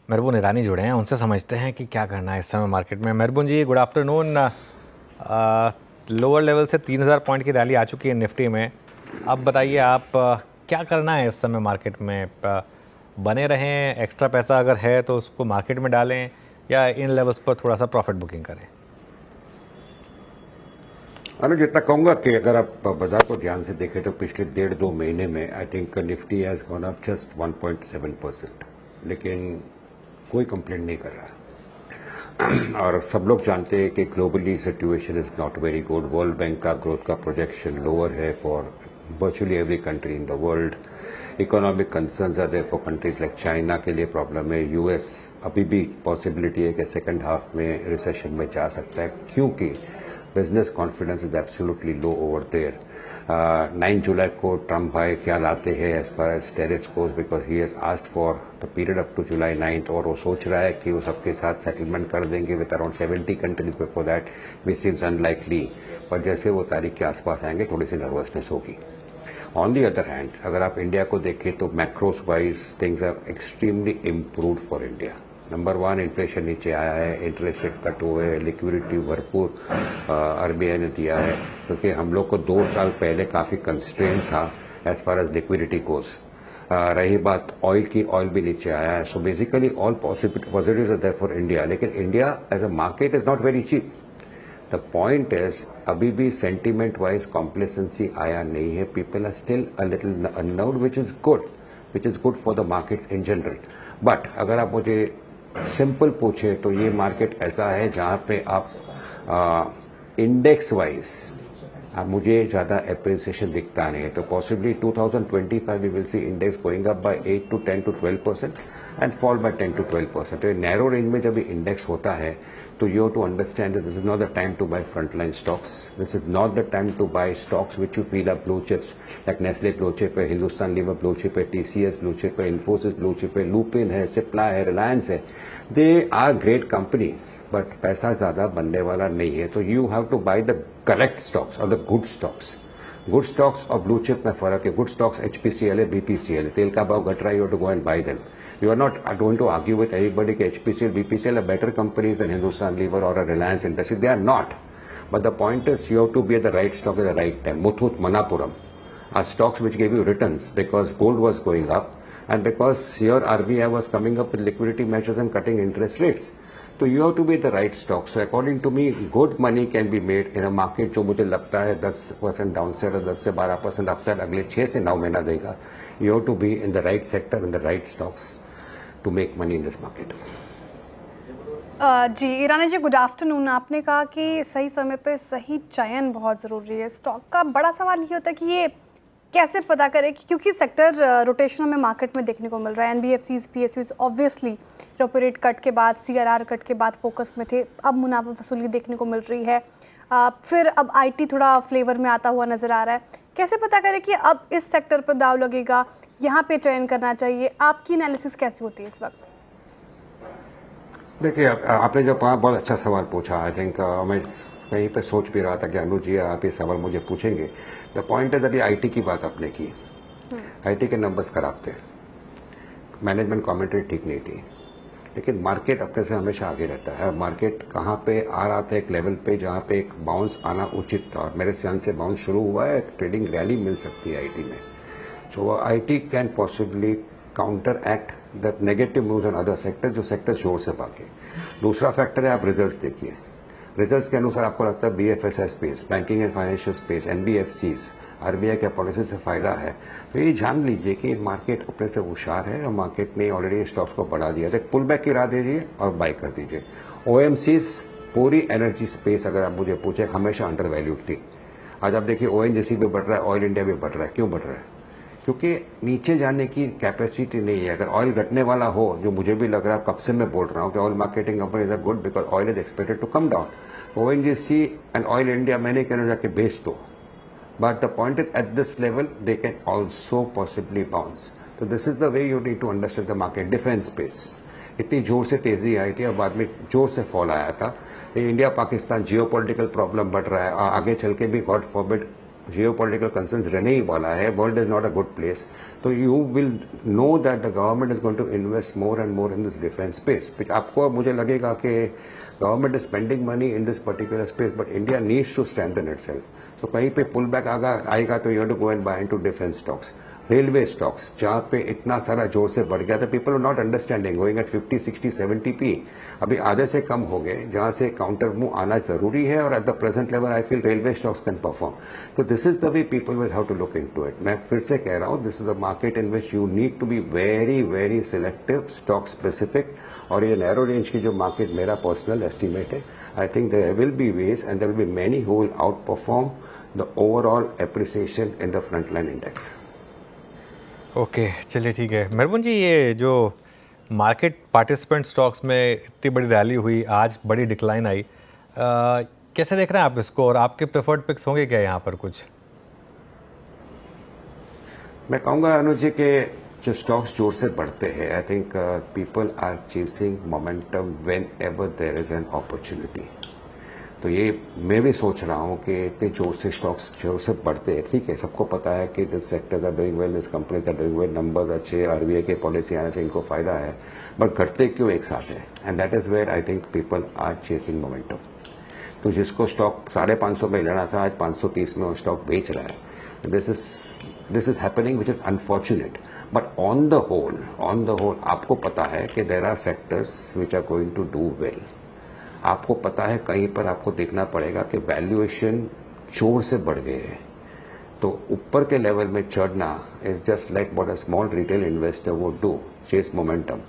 मेहरबून ईरानी जुड़े हैं, उनसे समझते हैं कि क्या करना है इस समय मार्केट में। मेहरबून जी, गुड आफ्टरनून। लोअर लेवल से 3000 पॉइंट की रैली आ चुकी है निफ्टी में। अब बताइए आप क्या करना है इस समय मार्केट में? बने रहें, एक्स्ट्रा पैसा अगर है तो उसको मार्केट में डालें, या इन लेवल्स पर थोड़ा सा प्रॉफिट बुकिंग करें? अनुज, इतना कहूंगा कि अगर आप बाजार को ध्यान से देखें तो पिछले 1.5-2 महीने में I think Nifty has gone up just 1.7%, लेकिन कोई कंप्लेंट नहीं कर रहा। और सब लोग जानते हैं कि globally situation is not very good. World bank का ग्रोथ का प्रोजेक्शन लोअर है for virtually every country in the world. Economic concerns are there for countries like China, के लिए प्रॉब्लम है। यूएस अभी भी पॉसिबिलिटी है कि सेकंड हाफ में रिसेशन में जा सकता है, क्योंकि business confidence is absolutely low over there. 9 जुलाई को ट्रम्प भाई क्या लाते हैं as far as tariffs goes, because he has asked for the period up to July 9th, और वो सोच रहा है कि वो सबके साथ सेटलमेंट कर देंगे with around 70 countries before that, which seems unlikely. पर जैसे वो तारीख के आसपास आएंगे थोड़ी सी नर्वसनेस होगी। ऑन दी अदर हैंड, अगर आप इंडिया को देखें तो macros wise things are extremely improved for India. Number 1, inflation नीचे आया है, इंटरेस्ट रेट कट हुए है, लिक्विडिटी भरपूर आरबीआई ने दिया है, क्योंकि हम लोग को 2 साल पहले काफी कंस्ट्रेंट था as far as liquidity goes. रही बात ऑयल की, ऑयल भी नीचे आया है। So basically all positives are there for India, लेकिन India as a market is not very cheap. The point is अभी भी सेंटीमेंट वाइज कॉम्प्लेसेंसी आया नहीं है। People are still a little unnerved, which is good for the markets in general. But अगर आप मुझे simple पूछे तो ये मार्केट ऐसा है जहां पे आप इंडेक्स वाइज मुझे ज्यादा एप्रिसिएशन दिखता नहीं है। तो possibly 2025 we will see index going up by 8 to 10 to 12% and fall by 10 to 12%। तो नैरो रेंज में जब इंडेक्स होता है तो you have to understand that this is not the time to buy frontline stocks. This is not the time to buy stocks which you feel are blue chips, like Nestle blue chip है, Hindustan Lever blue chip है, TCS blue chip है, Infosys blue chip है, लूपिन है, सिप्ला है, रिलायंस है। They are great companies, but पैसा ज्यादा बनने वाला नहीं है। तो you have to buy the correct stocks और the good stocks. Good stocks और ब्लू चिप में फर्क है। गुड स्टॉक्स एचपीसीएल है, बीपीसीएल है। तेल का भाव घट रहा है, you have to go and buy them. You are not going to argue with everybody that HPCL, BPCL are better companies than Hindustan Lever or a Reliance Industries. They are not. But the point is, you have to be at the right stock at the right time. Muthoot, Manappuram are stocks which gave you returns because gold was going up and because your RBI was coming up with liquidity measures and cutting interest rates. So you have to be at the right stock. So according to me, good money can be made in a market जो मुझे लगता है 10% downside और 10 से 12% upside अगले 6 से 9 महीना देगा। You have to be in the right sector, in the right stocks to make money in this market. Ji Irani ji, good afternoon. आपने कहा कि सही समय पे सही चयन बहुत ज़रूरी है स्टॉक का। बड़ा सवाल ये होता है कि ये कैसे पता करें कि, क्योंकि सेक्टर रोटेशन में मार्केट में देखने को मिल रहा है। NBFCs, PSUs obviously repo rate cut के बाद, सीआरआर कट के बाद फोकस में थे, अब मुनाफा वसूली देखने को मिल रही है। फिर अब आईटी थोड़ा फ्लेवर में आता हुआ नज़र आ रहा है। कैसे पता करें कि अब इस सेक्टर पर दाव लगेगा, यहाँ पे चयन करना चाहिए? आपकी एनालिसिस कैसी होती है इस वक्त? देखिए, आपने जो बहुत अच्छा सवाल पूछा। आई थिंक मैं कहीं पे सोच भी रहा था कि अनुज जी आप ये सवाल मुझे पूछेंगे। द पॉइंट इज, अभी आईटी की बात आपने की, आईटी के नंबर्स खराब थे, मैनेजमेंट कमेंट्री ठीक नहीं थी, लेकिन मार्केट अपने से हमेशा आगे रहता है। मार्केट कहाँ पे आ रहा था, एक लेवल पे जहाँ पे एक बाउंस आना उचित था, और मेरे ध्यान से बाउंस शुरू हुआ है। ट्रेडिंग रैली मिल सकती है आईटी में। So IT can possibly counteract the negative moves on other sector, जो सेक्टर जोर से भागे। दूसरा फैक्टर है, आप रिजल्ट्स देखिए। रिजल्ट्स के अनुसार आपको लगता है BFSI space, banking and financial space, NBFCs, RBI के पॉलिसी से फायदा है। तो ये जान लीजिए कि मार्केट अपने से होशियार है और मार्केट ने ऑलरेडी स्टॉक्स को बढ़ा दिया। तो पुल बैक की राह दीजिए और बाय कर दीजिए। ओएमसीज, पूरी एनर्जी स्पेस अगर आप मुझे पूछे, हमेशा अंडर वैल्यूड थी। आज आप देखिए ओएनजीसी भी बढ़ रहा है, ऑयल इंडिया भी बढ़ रहा है। क्यों बढ़ रहा है? क्योंकि नीचे जाने की कैपेसिटी नहीं है। अगर ऑयल घटने वाला हो, जो मुझे भी लग रहा है, कब से मैं बोल रहा हूँ कि oil marketing companies are good because oil is expected to come down. ONGC and Oil India मैंने कहना जाके बेच दो, but the point is at this level they can also possibly bounce. तो this is the way you need to understand the market. Defence space इतनी जोर से तेजी आई थी और बाद में जोर से फॉल आया था। इंडिया पाकिस्तान जियोपॉलिटिकल प्रॉब्लम बढ़ रहा है, आगे चल के भी गॉड फॉरबिड geopolitical concerns रहने ही वाला है, world is not a good place, तो you will know that the government is going to invest more and more in this defense space. आपको मुझे लगेगा कि government is spending money in this particular space, but India needs to strengthen itself. So कहीं पे pull back आएगा तो you have to go and buy into defense stocks. Railway stocks जहाँ पे इतना सारा जोर से बढ़ गया था, people are not understanding, going at 50, 60, 70 P, अभी आधे से कम हो गए, जहाँ से काउंटर मूव आना जरूरी है, और at the present level I feel railway stocks can perform. तो this is the way people will have to look into it. मैं फिर से कह रहा हूँ, this is a market in which you need to be very very selective, stock specific. और ये narrow range की जो मार्केट मेरा पर्सनल एस्टिमेट है, I think there will be wedge and there will be many who will outperform the overall appreciation in the front line index. Okay चलिए ठीक है. मेहरबान जी, ये जो मार्केट पार्टिसिपेंट स्टॉक्स में इतनी बड़ी रैली हुई, आज बड़ी डिक्लाइन आई, कैसे देख रहे हैं आप इसको, और आपके प्रेफर्ड पिक्स होंगे क्या यहाँ पर कुछ? मैं कहूँगा अनुज जी के जो स्टॉक्स जोर से बढ़ते हैं, I think people are chasing momentum whenever there is an opportunity. तो ये मैं भी सोच रहा हूँ कि इतने जोर से स्टॉक्स जोर से बढ़ते हैं. ठीक है, सबको पता है कि this sectors are doing well, this companies are doing well, numbers अच्छे, आरबीआई की पॉलिसी आने से इनको फायदा है, बट घटते क्यों एक साथ है? And that is where I think people are chasing momentum. तो जिसको स्टॉक 550 में लेना था, आज 530 में वो स्टॉक बेच रहा है. This is happening which is unfortunate. But on the whole आपको पता है कि there are sectors which are going to do well. आपको पता है कहीं पर आपको देखना पड़ेगा कि वैल्यूएशन जोर से बढ़ गए हैं. तो ऊपर के लेवल में चढ़ना is just like what a small retail investor would do, chase momentum,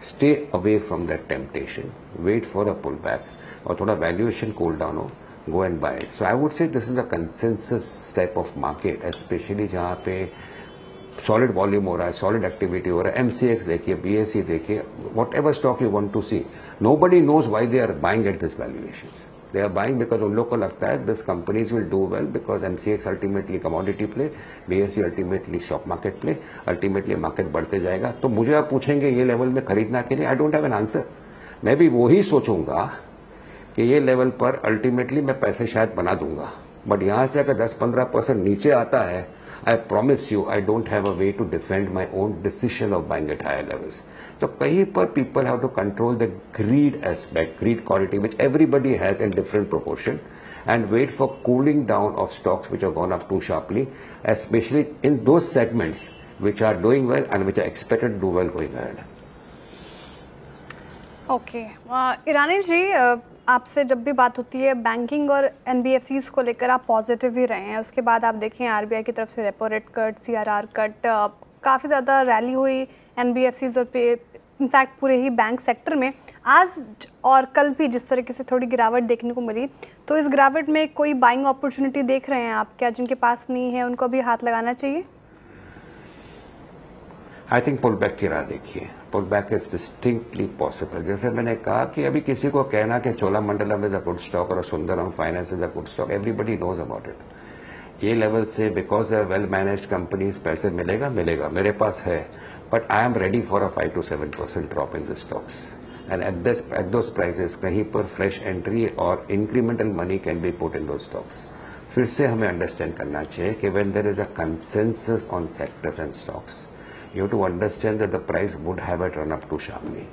stay away from that temptation, wait for a pull back, और थोड़ा वैल्यूएशन कूल डाउन हो, go and buy. So I would say this is a consensus type of market, specially जहाँ पे solid volume हो रहा है, solid activity हो रहा है. एमसीएक्स देखिए, बीएसई देखिए, whatever stock you want to see, nobody knows why they are buying at this valuations. They are buying because उन लोग को लगता है this companies will do well, because MCX ultimately commodity play, BSE ultimately stock market play, ultimately market बढ़ते जाएगा. तो मुझे आप पूछेंगे ये लेवल में खरीदना के लिए, I don't have an answer. मैं भी वही सोचूंगा कि ये लेवल पर अल्टीमेटली मैं पैसे शायद बना दूंगा, बट यहां से अगर 10-15% नीचे आता है, I promise you, I don't have a way to defend my own decision of buying at higher levels. So कहीं पर people have to control the greed aspect, greed quality, which everybody has in different proportion, and wait for cooling down of stocks which have gone up too sharply, especially in those segments which are doing well and which are expected to do well going ahead. Okay Irani ji, आपसे जब भी बात होती है banking और NBFCs को लेकर आप पॉजिटिव ही रहे हैं. उसके बाद आप देखें आरबीआई की तरफ से repo rate cut, CRR cut, काफ़ी ज़्यादा रैली हुई एनबीएफसीज और इनफैक्ट पूरे ही बैंक सेक्टर में. आज और कल भी जिस तरीके से थोड़ी गिरावट देखने को मिली, तो इस गिरावट में कोई बाइंग अपॉर्चुनिटी देख रहे हैं आप क्या? जिनके पास नहीं है उनको भी हाथ लगाना चाहिए. आई थिंक पुल बैक की राह देखिए. Pull back is distinctly possible. जैसे मैंने कहा कि अभी किसी को कहना कि Cholamandalam is a good stock और Sundaram Finance is a good stock, everybody knows about it. ये लेवल से because they are well managed companies पैसे मिलेगा, मेरे पास है, but I am ready for a 5 to 7% drop in the stocks. And at those prices कहीं पर fresh entry और incremental money can be put in दो स्टॉक्स. फिर से हमें अंडरस्टैंड करना चाहिए कि when there is a consensus on sectors and stocks, you have to understand that the price would have it run up too sharply.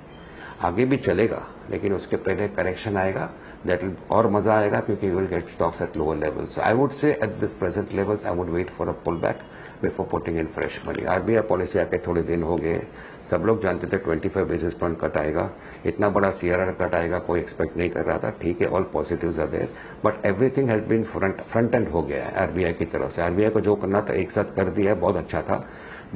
आगे भी चलेगा, लेकिन उसके पहले करेक्शन आएगा, that will और मजा आएगा, क्योंकि you will get stocks at lower levels. So I would say at this present levels, I would wait for a pullback before putting in fresh money. RBI policy आके थोड़े दिन हो गए, सब लोग जानते थे 25 बेसिस पॉइंट कट आएगा, इतना बड़ा सीआरआर कट आएगा कोई एक्सपेक्ट नहीं कर रहा था. ठीक है, all positives are there, but everything has been front end हो गया है आरबीआई की तरफ से. आरबीआई को जो करना था एक साथ कर दिया, बहुत अच्छा था,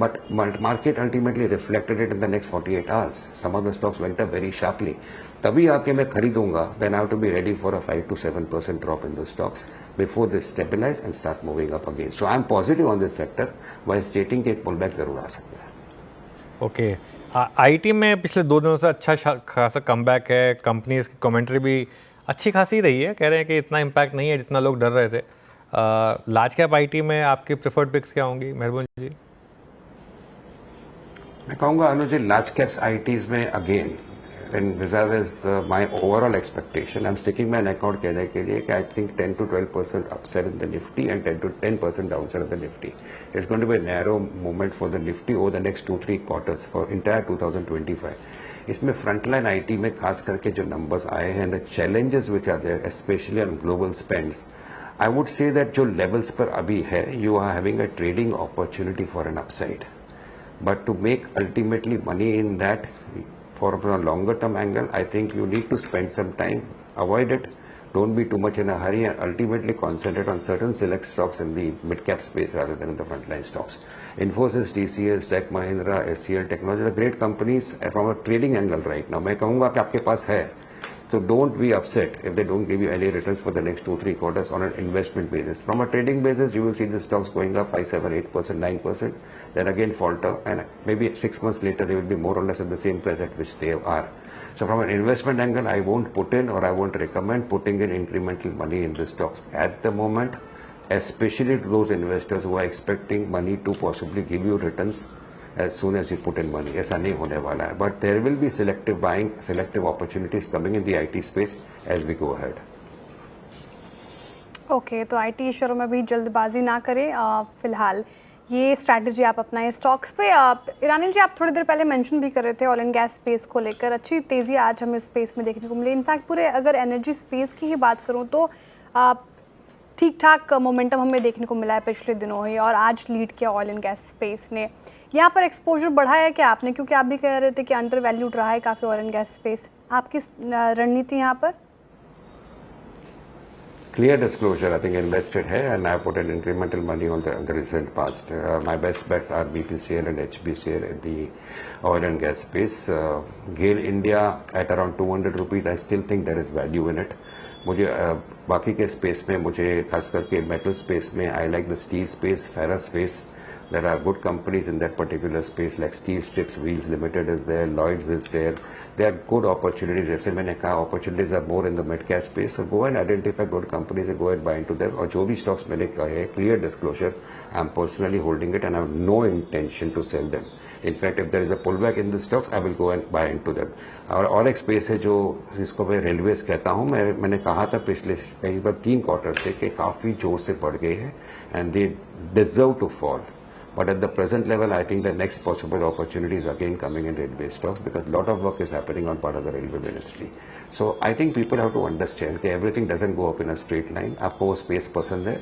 but market ultimately reflected it in the next 48 hours. Some of the stocks went up very sharply. तभी आके मैं खरीदूंगा, then I have to be ready for a 5 to 7% drop in those stocks before they stabilize and start moving up again. So I am positive on this sector while stating कि एक pullback जरूर आ सकता है. Okay, IT में पिछले 2 दिनों से अच्छा खासा कमबैक है. कंपनीज की कमेंट्री भी अच्छी खासी रही है, कह रहे हैं कि इतना इम्पैक्ट नहीं है जितना लोग डर रहे थे. लार्ज कैप आईटी में आपकी प्रेफर्ड पिक्स क्या होंगी मेहरबान जी? मैं कहूँगा अनुज, लार्ज कैप्स आईटीज में again in vis-a-vis my overall expectation, I'm sticking my neck out कहने के लिए कि I think 10 to 12% upside in the Nifty and 10 to 10% downside in the Nifty. It's going to be a narrow movement for the Nifty over the next 2-3 quarters for entire 2025. इसमें frontline IT में खास करके जो numbers आए हैं, the challenges which are there specially on global spends, I would say that जो levels पर अभी है, you are having a trading opportunity for an upside, but to make ultimately money in that for a longer term angle, I think you need to spend some time, avoid it, don't be too much in a hurry, and ultimately concentrate on certain select stocks in the mid-cap space rather than in the frontline stocks. Infosys, TCS, Tech Mahindra, SCL Technology are great companies from a trading angle right now. मैं कहूँगा कि आपके पास है, so don't be upset if they don't give you any returns for the next 2-3 quarters on an investment basis. From a trading basis, you will see the stocks going up 5, 7, 8%, 9%, then again falter, and maybe 6 months later they will be more or less at the same price at which they are. So from an investment angle, I won't put in, or I won't recommend putting in incremental money in the stocks at the moment, especially to those investors who are expecting money to possibly give you returns as soon as you put in money. ऐसा नहीं होने वाला है, but there will be selective buying, selective opportunities coming in the IT space as we go ahead. Okay, तो IT शेयरों में भी जल्दबाजी ना करें फिलहाल, ये स्ट्रैटेजी आप अपनाएं स्टॉक्स पे। ईरानी जी, आप थोड़ी देर पहले मेंशन भी कर रहे थे ऑयल एंड गैस स्पेस को लेकर, अच्छी तेज़ी आज हमें स्पेस में देखने को मिली। इनफैक्ट पूरे अगर एनर्जी स्पेस की ही बात करूं तो ठीक ठाक मोमेंटम हमें देखने को मिला है पिछले दिनों ही, और आज लीड किया ऑयल एंड गैस स्पेस ने। यहाँ पर एक्सपोजर बढ़ाया है क्या आपने, क्योंकि आप भी कह रहे थे कि अंडर वैल्यूड रहा है काफ़ी ऑयल एंड गैस स्पेस, आपकी रणनीति यहाँ पर? Clear disclosure, I think invested here, and I put an incremental money on the recent past. My best bets are BPCL and HBCL in the oil and gas space. GAIL India at around 200 rupees, I still think there is value in it. मुझे बाकी के space में, मुझे खास करके metal space में, I like the steel space, ferrous space. There are good companies in that particular space like Steel Strips Wheels Limited is there, Lloyds is there. There are good opportunities. जैसे मैंने कहा, opportunities are more in the mid-cap space. So go and identify good companies and go and buy into them. और जो भी stocks मैंने कहे, clear disclosure, I am personally holding it and I have no intention to sell them. In fact, if there is a pullback in the stocks, I will go and buy into them. और एक space है जो जिसको मैं railways कहता हूँ, मैंने कहा था पिछले कई बार 3 क्वार्टर से कि काफ़ी जोर से बढ़ गए हैं and they deserve to fall. But at the present level, I think the next possible opportunity is again coming in railway stocks because a lot of work is happening on part of the railway ministry. So I think people have to understand that everything doesn't go up in a straight line. आपको वो space पसंद है,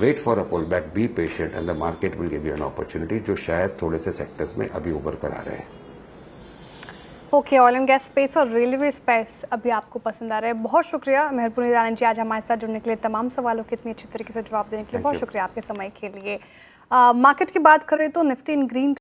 wait for a pullback, be patient, and the market will give you an opportunity जो शायद थोड़े से sectors में अभी उभर कर आ रहे हैं. Okay, oil and gas space और रेलवे स्पेस अभी आपको पसंद आ रहा है। बहुत शुक्रिया मेहरपुर ईरानी जी, आज हमारे साथ जुड़ने के लिए, तमाम सवालों के इतनी अच्छी तरीके से जवाब देने के लिए बहुत शुक्रिया आपके समय के लिए। मार्केट की बात करें तो निफ्टी इन ग्रीन